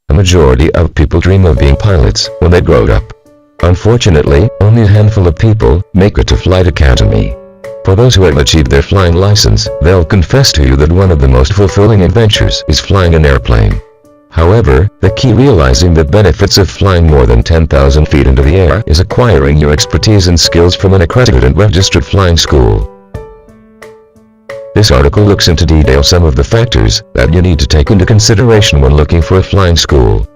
A majority of people dream of being pilots when they grow up. Unfortunately, only a handful of people make it to Flight Academy. For those who have achieved their flying license, they'll confess to you that one of the most fulfilling adventures is flying an airplane. However, the key realizing the benefits of flying more than 10,000 feet into the air is acquiring your expertise and skills from an accredited and registered flying school. This article looks into detail some of the factors that you need to take into consideration when looking for a flying school.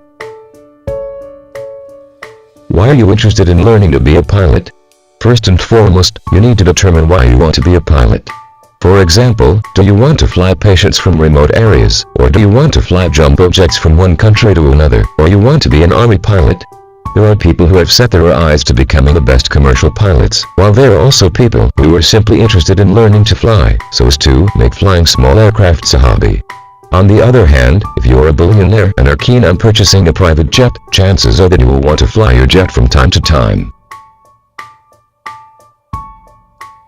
Why are you interested in learning to be a pilot? First and foremost, you need to determine why you want to be a pilot. For example, do you want to fly patients from remote areas, or do you want to fly jumbo jets from one country to another, or you want to be an army pilot? There are people who have set their eyes to becoming the best commercial pilots, while there are also people who are simply interested in learning to fly, so as to make flying small aircrafts a hobby. On the other hand, if you are a billionaire and are keen on purchasing a private jet, chances are that you will want to fly your jet from time to time.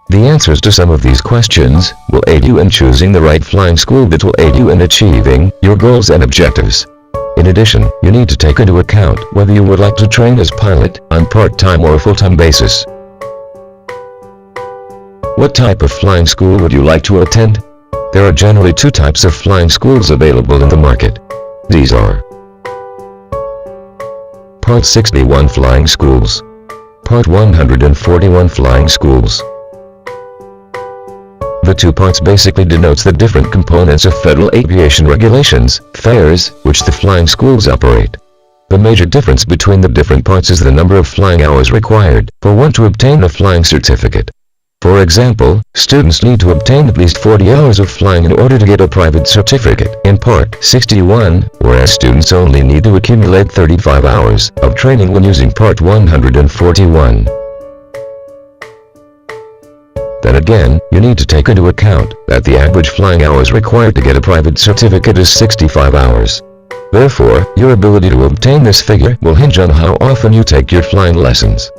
The answers to some of these questions will aid you in choosing the right flying school that will aid you in achieving your goals and objectives. In addition, you need to take into account whether you would like to train as pilot on part-time or a full-time basis. What type of flying school would you like to attend? There are generally two types of flying schools available in the market. These are Part 61 Flying Schools, Part 141 Flying Schools. The two parts basically denotes the different components of federal aviation regulations, FAIRs, which the flying schools operate. The major difference between the different parts is the number of flying hours required for one to obtain a flying certificate. For example, students need to obtain at least 40 hours of flying in order to get a private certificate in Part 61, whereas students only need to accumulate 35 hours of training when using Part 141. Then again, you need to take into account that the average flying hours required to get a private certificate is 65 hours. Therefore, your ability to obtain this figure will hinge on how often you take your flying lessons.